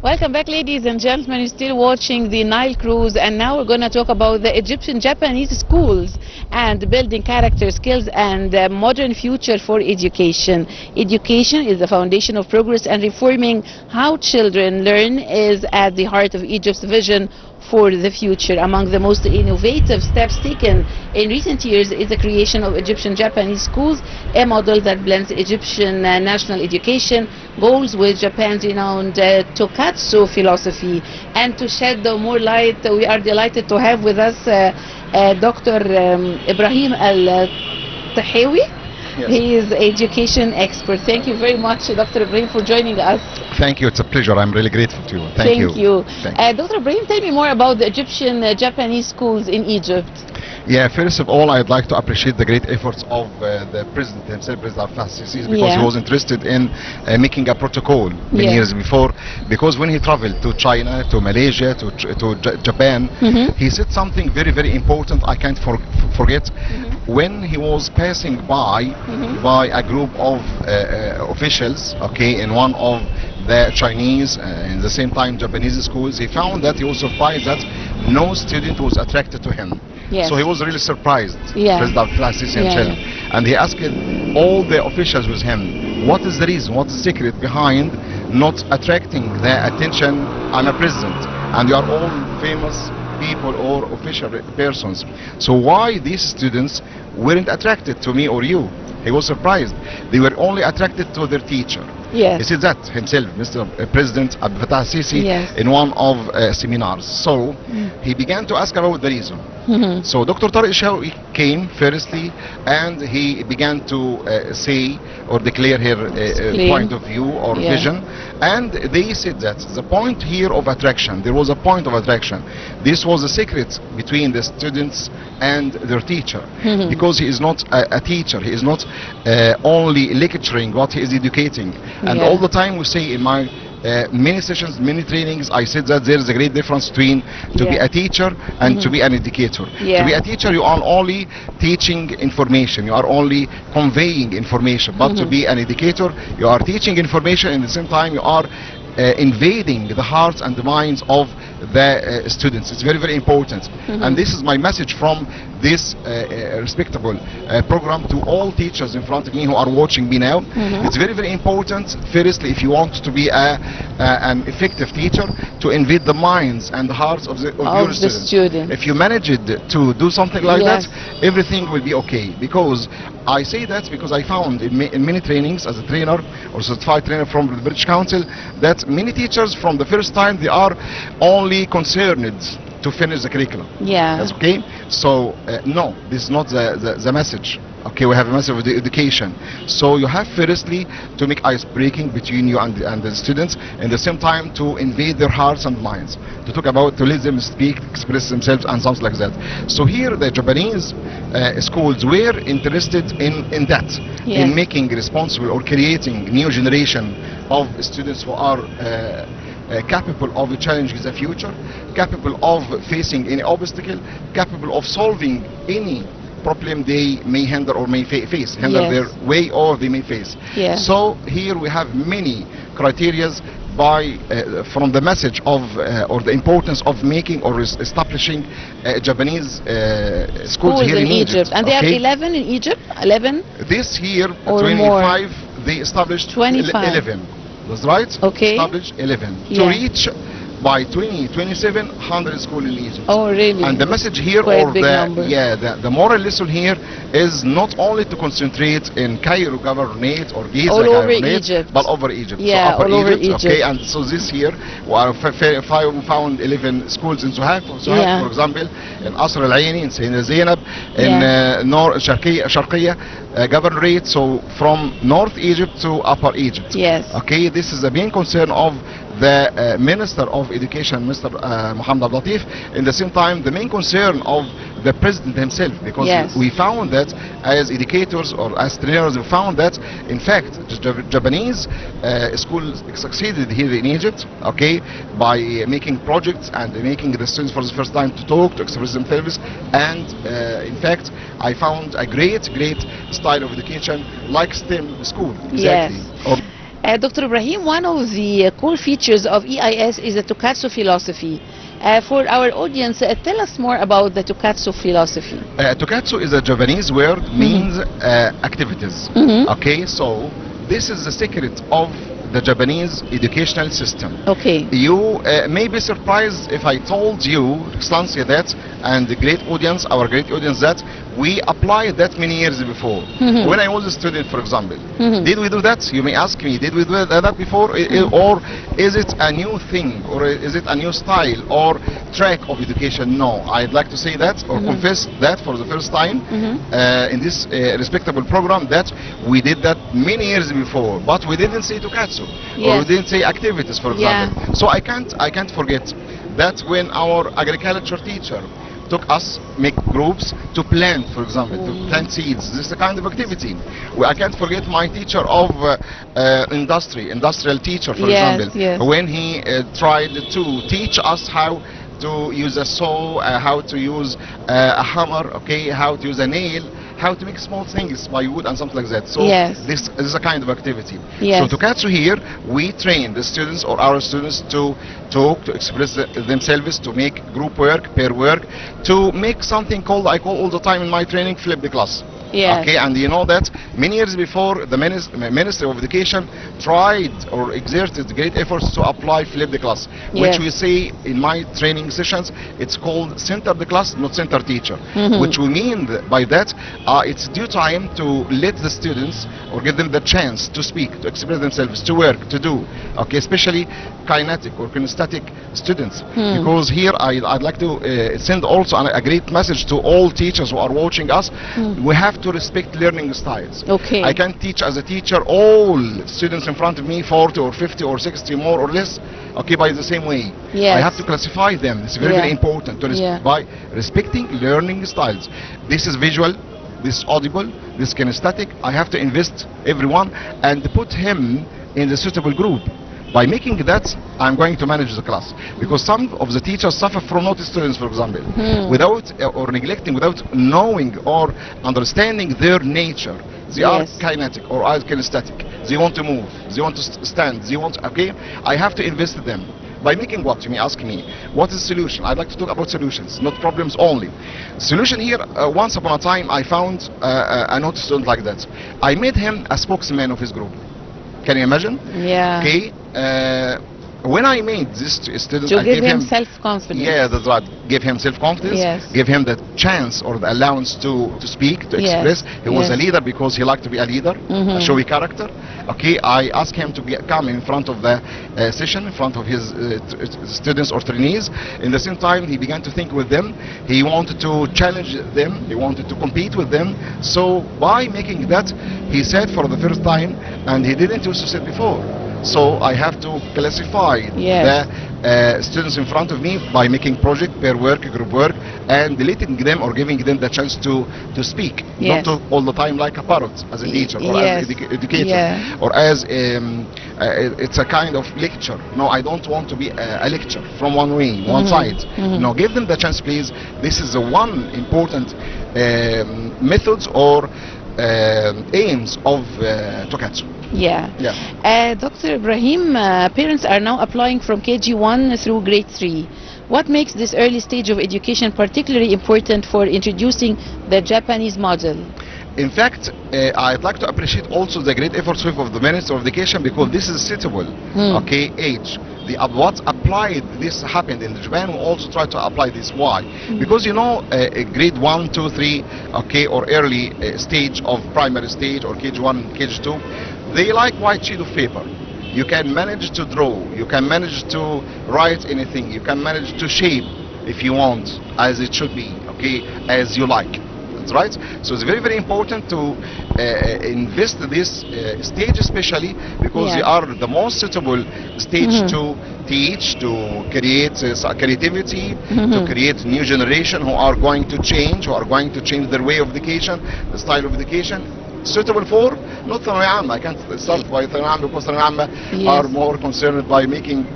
Welcome back, ladies and gentlemen. You're still watching the Nile cruise, and now we're going to talk about the Egyptian-Japanese schools and building character, skills, and a modern future for education. Education is the foundation of progress, and reforming how children learn is at the heart of Egypt's vision for the future. Among the most innovative steps taken in recent years is the creation of Egyptian-Japanese schools, a model that blends Egyptian national education goals with Japan's renowned Tokatsu philosophy. And to shed more light, we are delighted to have with us Dr. Ibrahim Tahawy. Yes. He is education expert. Thank you very much, Dr. Ibrahim, for joining us. Thank you. It's a pleasure. I'm really grateful to you. Thank you. Dr. Ibrahim, tell me more about the Egyptian-Japanese schools in Egypt. Yeah, first of all, I'd like to appreciate the great efforts of the president himself, President Al-Sisi, because he was interested in making a protocol many years before. Because when he traveled to China, to Malaysia, to Japan, he said something very, very important I can't forget. When he was passing by a group of officials, okay, in one of the Chinese and the same time Japanese schools, he found that he was surprised that no student was attracted to him. So he was really surprised, President Al-Sisi himself. And he asked all the officials with him, what is the reason, what is the secret behind not attracting the attention? I'm a president, and you are all famous people or official persons. So why these students weren't attracted to me or you? He was surprised. They were only attracted to their teacher. He said that himself, Mr. President Abdel Fattah al-Sisi, in one of seminars. So he began to ask about the reason. So Dr. Tariq Shawi came firstly, and he began to say or declare her point of view or vision. And they said that the point here of attraction, there was a point of attraction. This was a secret between the students and their teacher, because he is not a teacher. He is not only lecturing, but he is educating. And all the time we say in my many sessions, many trainings, I said that there is a great difference between to be a teacher and to be an educator. To be a teacher, you are only teaching information, you are only conveying information. But to be an educator, you are teaching information, and at the same time you are invading the hearts and the minds of the students. It's very, very important. And this is my message from this respectable program to all teachers in front of me who are watching me now. It's very, very important, firstly, if you want to be an effective teacher, to invade the minds and the hearts of your students. If you manage to do something like that, everything will be okay. Because I say that because I found in many trainings as a trainer or certified trainer from the British Council that many teachers from the first time they are only concerned to finish the curriculum. That's okay. So no, this is not the message. Okay, we have a message of the education. So you have firstly to make ice breaking between you and the students, and at the same time to invade their hearts and minds, to talk about, to let them speak, express themselves and something like that. So here the Japanese schools were interested in that, in making responsible or creating new generation of students who are capable of challenging the future, capable of facing any obstacle, capable of solving any problem they may hinder or may face, their way or they may face. So here we have many criterias from the message of or the importance of making or establishing Japanese schools here in Egypt. And there are 11 in Egypt? 11? This year, 25, they established 11. That's right. Established 11 to reach by 2027 100 schools in Egypt. Oh, really? And the message here, or the moral lesson here, is not only to concentrate in Cairo Governorate or Giza Governorate, but over Egypt. So all over Egypt. Okay, and so this year we found 11 schools in Suhaf, for example, in Asr Al-Aini, in Sayyida Zainab, in Sharqiya Governorate, so from North Egypt to Upper Egypt. Okay, this is the main concern of the Minister of Education, Mr. Mohammed Abdel Latif, in the same time the main concern of the President himself, because we found that as educators or as trainers, we found that in fact the Japanese schools succeeded here in Egypt, okay, by making projects and making the students for the first time to talk, to express themselves, and in fact I found a great style of education like STEM school. Dr. Ibrahim, one of the core features of EIS is the Tokatsu philosophy. For our audience, tell us more about the Tokatsu philosophy. Tokatsu is a Japanese word, means activities. Okay, so this is the secret of the Japanese educational system. Okay. You may be surprised if I told you, Excellency, that, and the great audience, our great audience, that we applied that many years before. When I was a student, for example, did we do that? You may ask me, did we do that before? Or is it a new thing? Or is it a new style or track of education? No, I'd like to say that, or confess that for the first time in this respectable program, that we did that many years before, but we didn't say Tokatsu, or we didn't say activities, for example. So I can't forget that when our agriculture teacher took us, make groups to plant, for example, to plant seeds. This is a kind of activity. I can't forget my teacher of industrial teacher, for example, when he tried to teach us how to use a saw, how to use a hammer, okay, how to use a nail, how to make small things by wood and something like that. So this is a kind of activity. So Tokatsu here, we train the students or our students to talk, to express themselves, to make group work, pair work, to make something called, I call all the time in my training, flip the class. Okay, and you know that many years before, the Ministry of Education tried or exerted great efforts to apply flip the class, which we say in my training sessions, it's called center the class, not center teacher. Which we mean by that, it's due time to let the students or give them the chance to speak, to express themselves, to work, to do. Okay, especially kinetic or kinesthetic students, because here I'd like to send also a great message to all teachers who are watching us. We have to respect learning styles. Okay. I can't teach as a teacher all students in front of me 40 or 50 or 60 more or less, okay, by the same way. I have to classify them. It's very, very important to by respecting learning styles. This is visual, this is audible, this is kinesthetic. I have to invest everyone and put him in the suitable group. By making that, I'm going to manage the class, because some of the teachers suffer from naughty students, for example, without or neglecting, without knowing or understanding their nature. They are kinetic or are kinesthetic. They want to move, they want to stand, they want, okay, I have to invest in them. By making what? You may ask me, what is the solution? I'd like to talk about solutions, not problems only. Solution here, once upon a time, I found a naughty student like that. I made him a spokesman of his group. Can you imagine? Okay. When I made this student, I gave him self-confidence. Yeah, that's right. Give him self-confidence. Give him the chance or the allowance to speak, to express. He was a leader because he liked to be a leader, a showy character. Okay, I asked him to come in front of the session, in front of his students or trainees. In the same time, he began to think with them. He wanted to challenge them. He wanted to compete with them. So by making that, he said for the first time, and he didn't used to say before. So I have to classify the students in front of me by making project, pair work, group work, and letting them or giving them the chance to speak. Not to all the time like a parrot as a teacher or as an educator or as it's a kind of lecture. No, I don't want to be a lecture from one way, one side. No, give them the chance, please. This is the one important methods or aims of Tokatsu. Dr. Ibrahim, parents are now applying from KG1 through grade 3. What makes this early stage of education particularly important for introducing the Japanese model? In fact, I'd like to appreciate also the great efforts of the Ministry of Education, because this is suitable age. What's applied, this happened in Japan, we also try to apply this. Why? Because you know, grade 1, 2, 3, okay, or early stage of primary stage or KG1, KG2, they like white sheet of paper. You can manage to draw, you can manage to write anything, you can manage to shape if you want, as it should be, okay, as you like. That's right. So it's very, very important to invest this stage, especially because they are the most suitable stage to teach, to create creativity, to create new generation who are going to change, their way of education, the style of education, suitable for not Thanawi Amma. I can't start by Thanawi Amma because Thanawi Amma are more concerned by making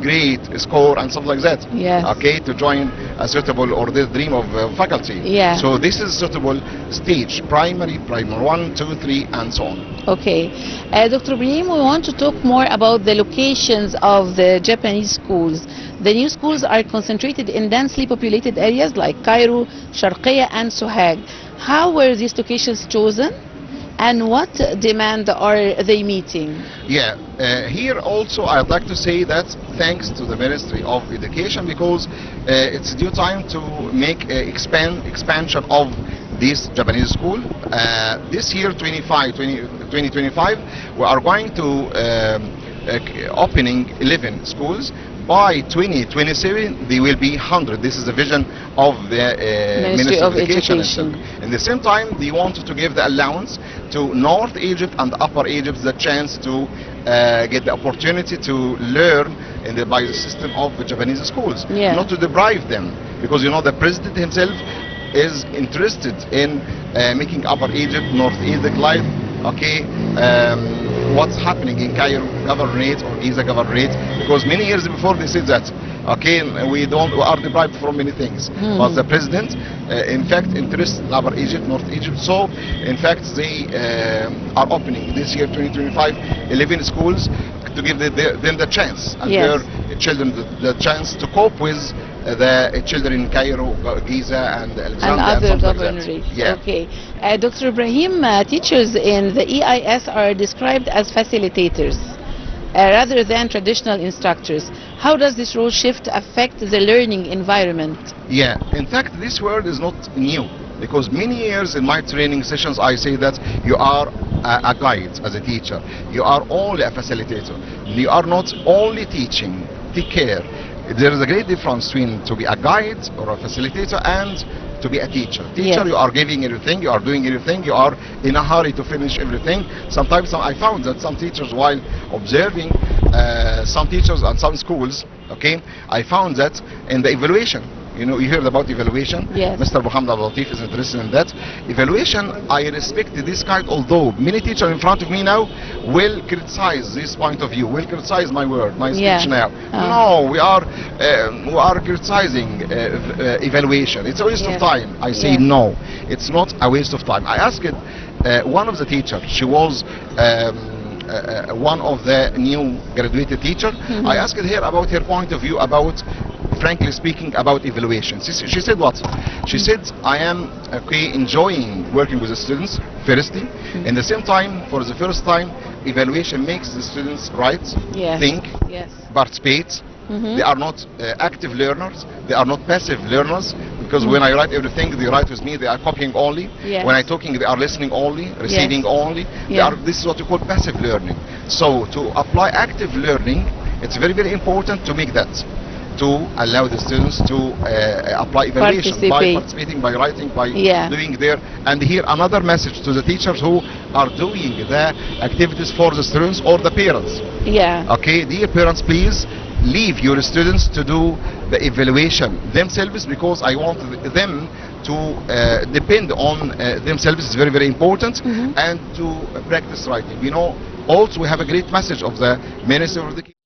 great score and something like that. Yes. Okay, to join a suitable or the dream of faculty. Yeah. So this is suitable stage, primary 1, 2, 3, and so on. Okay. Dr. Ibrahim, we want to talk more about the locations of the Japanese schools. The new schools are concentrated in densely populated areas like Cairo, Sharqiya, and Sohag. How were these locations chosen? And what demand are they meeting? Yeah, here also I'd like to say that thanks to the Ministry of Education, because it's due time to make expansion of this Japanese school. This year, 2025, we are going to opening 11 schools. By 2027, there will be 100. This is the vision of the Ministry of Education. In the same time, they wanted to give the allowance to North Egypt and Upper Egypt the chance to get the opportunity to learn by the system of the Japanese schools, not to deprive them, because you know the president himself is interested in making Upper Egypt, North Egypt life. Okay. What's happening in Cairo governorate or Giza governorate, because many years before they said that, okay, we are deprived from many things, but the president in fact interested in Upper Egypt, North Egypt, so in fact they are opening this year 2025 11 schools to give them the chance and their children the chance to cope with the children in Cairo, Giza, and Alexandria, and other governorates. Like yeah. Okay. Dr. Ibrahim, teachers in the EIS are described as facilitators rather than traditional instructors. How does this role shift affect the learning environment? Yeah, in fact, this word is not new, because many years in my training sessions I say that you are a guide as a teacher. You are only a facilitator. You are not only teaching. Take care. There is a great difference between to be a guide or a facilitator and to be a teacher. Teacher, you are giving everything, you are doing everything, you are in a hurry to finish everything. Sometimes I found that some teachers, while observing some teachers and some schools, okay, I found that in the evaluation, you know, you heard about evaluation. Yes. Mr. Muhammad Al-Latif is interested in that. Evaluation, I respect this kind, although many teachers in front of me now will criticize this point of view, will criticize my word, my speech now. No, we are criticizing evaluation. It's a waste of time. I say no, it's not a waste of time. I asked one of the teachers, she was one of the new graduated teacher. I asked her about her point of view about, frankly speaking, about evaluation. She said what? She said, I am enjoying working with the students, firstly. In the same time, for the first time, evaluation makes the students write, think, participate. They are not active learners, they are not passive learners, because when I write everything, they write with me, they are copying only. When I talking, they are listening only, receiving only. This is what we call passive learning. So to apply active learning, it's very, very important to make that, to allow the students to apply evaluation by participating, by writing, by doing their. And here another message to the teachers who are doing the activities for the students or the parents. Okay, dear parents, please leave your students to do the evaluation themselves, because I want them to depend on themselves. It's very, very important, and to practice writing. You know, also we have a great message of the Minister of Education.